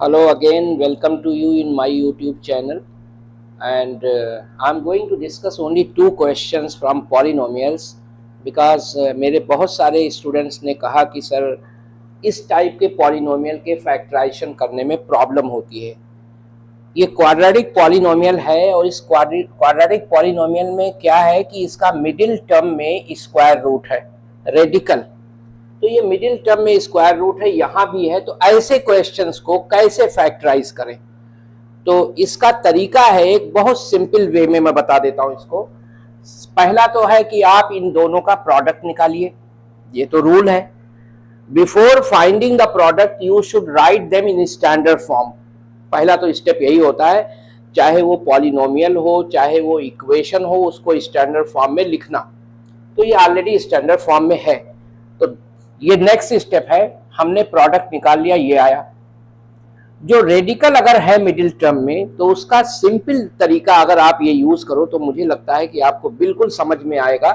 Hello again, welcome to you in my YouTube channel. And I'm going to discuss only two questions from polynomials because मेरे बहुत सारे students ने कहा कि sir इस type के पॉलिनोमियल के फैक्टराइजेशन करने में प्रॉब्लम होती है। ये क्वाड्रेटिक पॉलिनोमियल है और इस क्वाड्रेटिक पॉलिनोमियल में क्या है कि इसका मिडिल टर्म में स्क्वायर रूट है, रेडिकल। तो ये मिडिल टर्म में स्क्वायर रूट है, यहाँ भी है। तो ऐसे क्वेश्चंस को कैसे फैक्टराइज करें, तो इसका तरीका है एक बहुत सिंपल वे में मैं बता देता हूं इसको। पहला तो है कि आप इन दोनों का प्रोडक्ट निकालिए, ये तो रूल है। Before finding the product you should write them in standard form. पहला तो स्टेप यही होता है, चाहे वो पॉलिनोमियल हो चाहे वो इक्वेशन हो, उसको स्टैंडर्ड फॉर्म में लिखना। तो ये ऑलरेडी स्टैंडर्ड फॉर्म में है। तो ये नेक्स्ट स्टेप है, हमने प्रोडक्ट निकाल लिया, ये आया। जो रेडिकल अगर है मिडिल टर्म में, तो उसका सिंपल तरीका अगर आप ये यूज करो तो मुझे लगता है कि आपको बिल्कुल समझ में आएगा।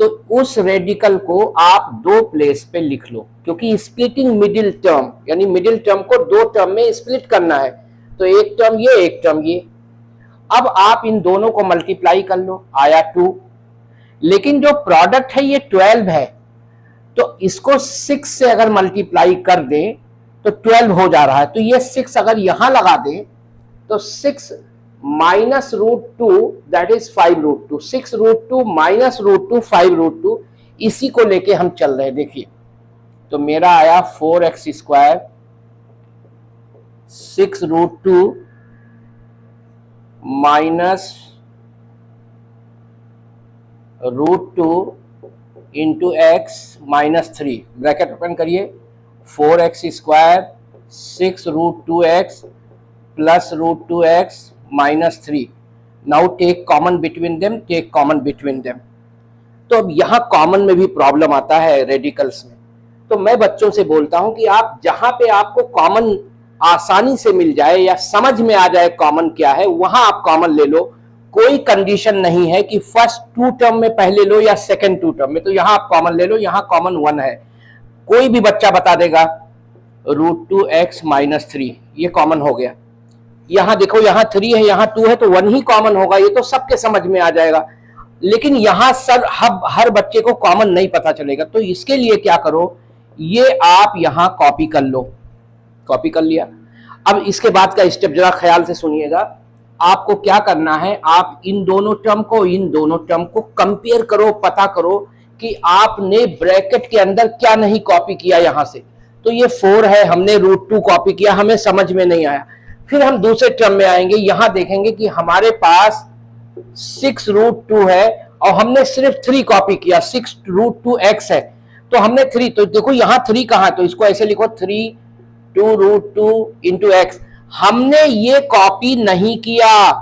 तो उस रेडिकल को आप दो प्लेस पे लिख लो, क्योंकि स्प्लिटिंग मिडिल टर्म यानी मिडिल टर्म को दो टर्म में स्प्लिट करना है। तो एक टर्म ये, एक टर्म ये। अब आप इन दोनों को मल्टीप्लाई कर लो, आया 2। लेकिन जो प्रोडक्ट है ये 12 है, तो इसको 6 से अगर मल्टीप्लाई कर दें तो 12 हो जा रहा है। तो ये 6 अगर यहां लगा दें तो 6 minus root two, that is 5√2। 6√2 minus √2 5√2, इसी को लेके हम चल रहे हैं। देखिए, तो मेरा आया 4x² 6√2 minus √2 into x minus 3। Bracket open करिए, 4x² 6√2x plus √2x minus 3। Now take common between them, take common between them. तो अब यहाँ कॉमन में भी प्रॉब्लम आता है रेडिकल्स में। तो मैं बच्चों से बोलता हूं कि आप जहां पे आपको कॉमन आसानी से मिल जाए या समझ में आ जाए कॉमन क्या है, वहां आप कॉमन ले लो। कोई कंडीशन नहीं है कि फर्स्ट 2 टर्म में पहले लो या सेकंड 2 टर्म में। तो यहां आप कॉमन ले लो, यहां कॉमन 1 है। कोई भी बच्चा बता देगा √2x माइनस 3, ये कॉमन हो गया। यहां देखो, यहां 3 है, यहां 2 है, तो 1 ही कॉमन होगा, ये तो सबके समझ में आ जाएगा। लेकिन यहां सर हर बच्चे को कॉमन नहीं पता चलेगा। तो इसके लिए क्या करो, ये आप यहां कॉपी कर लो। कॉपी कर लिया। अब इसके बाद का स्टेप जरा ख्याल से सुनिएगा। आपको क्या करना है, आप इन दोनों टर्म को कंपेयर करो, पता करो कि आपने ब्रैकेट के अंदर क्या नहीं कॉपी किया यहां से। तो ये 4 है, हमने √2 कॉपी किया, हमें समझ में नहीं आया। फिर हम दूसरे टर्म में आएंगे, यहां देखेंगे कि हमारे पास 6√2 है और हमने सिर्फ 3 कॉपी किया। 6√2x है, तो हमने 3, तो देखो यहां 3 कहां, तो इसको ऐसे लिखो 3 2√2 इंटू एक्स। हमने ये कॉपी नहीं किया,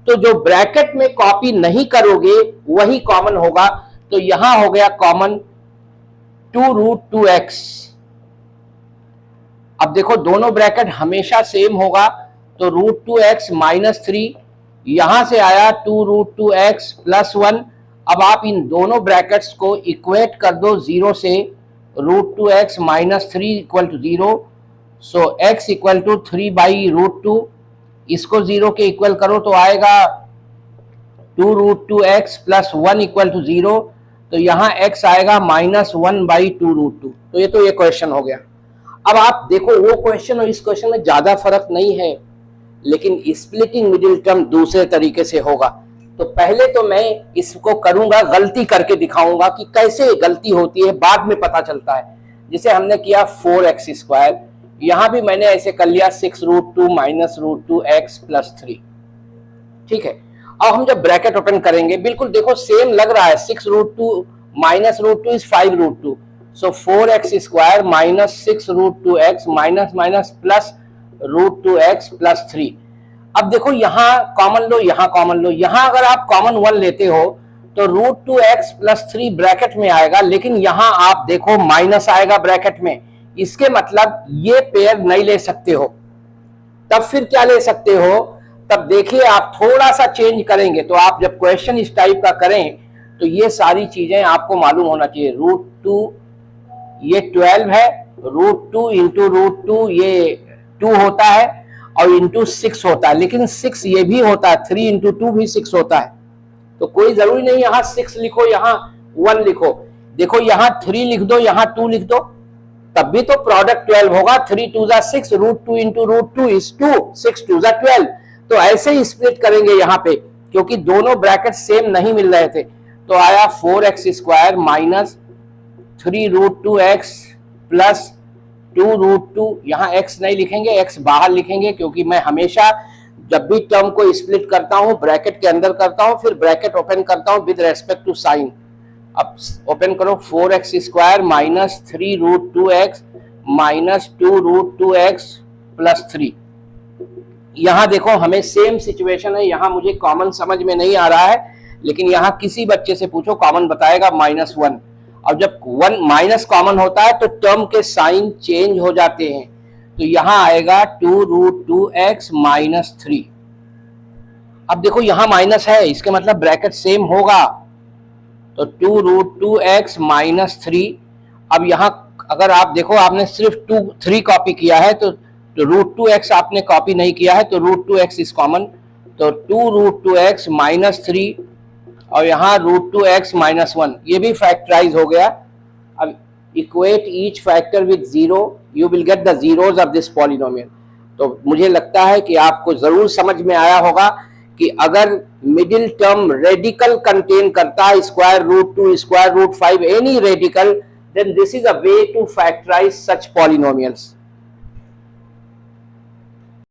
तो जो ब्रैकेट में कॉपी नहीं करोगे वही कॉमन होगा। तो यहां हो गया कॉमन 2√2x। अब देखो दोनों ब्रैकेट हमेशा सेम होगा, तो √2x माइनस 3, यहां से आया 2√2x प्लस 1। अब आप इन दोनों ब्रैकेट्स को इक्वेट कर दो 0 से, √2x minus 3 equal to 0। So x equal to 3/√2। इसको 0 के इक्वल करो तो आएगा 2√2x प्लस 1 इक्वल टू 0। तो यहां x आएगा -1/2√2। तो ये क्वेश्चन हो गया। अब आप देखो, वो क्वेश्चन और इस क्वेश्चन में ज्यादा फर्क नहीं है, लेकिन स्प्लिटिंग मिडिल टर्म दूसरे तरीके से होगा। तो पहले तो मैं इसको करूंगा, गलती करके दिखाऊंगा कि कैसे गलती होती है, बाद में पता चलता है। जिसे हमने किया 4x², यहां भी मैंने ऐसे कर लिया 6√2 माइनस √2x प्लस 3। ठीक है। अब हम जब ब्रैकेट ओपन करेंगे, बिल्कुल देखो सेम लग रहा है, 6√2 minus √2 is 5√2। So 4x² minus 6√2x minus minus plus √2x plus 3। अब देखो यहां कॉमन लो, यहां कॉमन लो। यहां अगर आप कॉमन 1 लेते हो तो √2x प्लस 3 ब्रैकेट में आएगा, लेकिन यहां आप देखो माइनस आएगा ब्रैकेट में। इसके मतलब ये पेयर नहीं ले सकते हो। तब फिर क्या ले सकते हो, तब देखिए आप थोड़ा सा चेंज करेंगे। तो आप जब क्वेश्चन इस टाइप का करें तो ये सारी चीजें आपको मालूम होना चाहिए। √2 ये 12 है, √2 इंटू √2 ये 2 होता है और इंटू 6 होता है, लेकिन 6 ये भी होता है, 3 इंटू 2 भी 6 होता है। तो कोई जरूरी नहीं यहाँ 6 लिखो, यहाँ 1 लिखो। देखो यहाँ 3 लिख दो, यहाँ 2 लिख दो, तब भी तो प्रोडक्ट 12 होगा। 3 2 जा 6, √2 इंटू √2 इज 2, 6 2 जा 12। तो ऐसे ही स्प्लिट करेंगे यहाँ पे, क्योंकि दोनों ब्रैकेट सेम नहीं मिल रहे थे। तो आया 4x² माइनस 3√2x प्लस 2√2। यहाँ x नहीं लिखेंगे, x बाहर लिखेंगे, क्योंकि मैं हमेशा जब भी टर्म को स्प्लिट करता हूँ ब्रैकेट के अंदर करता हूँ, फिर ब्रैकेट ओपन करता हूँ विद रेस्पेक्ट टू साइन। अब ओपन करो, 4x² minus 3√2x minus 2√2x plus 3। यहाँ देखो हमें सेम सिचुएशन है, यहाँ मुझे कॉमन समझ में नहीं आ रहा है, लेकिन यहाँ किसी बच्चे से पूछो कॉमन बताएगा -1। और जब 1 माइनस कॉमन होता है तो टर्म के साइन चेंज हो जाते हैं। तो यहाँ आएगा 2√2x माइनस 3। अब देखो यहाँ माइनस है, इसके मतलब ब्रैकेट सेम होगा। तो 2√2x माइनस 3। अब यहाँ अगर आप देखो, आपने सिर्फ 3 कॉपी किया है, तो √2x आपने कॉपी नहीं किया है, तो √2x इज कॉमन। तो 2√2x माइनस 3 और यहाँ √2x माइनस 1, ये भी फैक्टराइज हो गया। अब equate each factor with 0, you will get the zeros of this polynomial. तो मुझे लगता है कि आपको जरूर समझ में आया होगा कि अगर मिडिल टर्म रेडिकल कंटेन करता है, √2, √5, any radical, then this is a way to factorize such polynomials.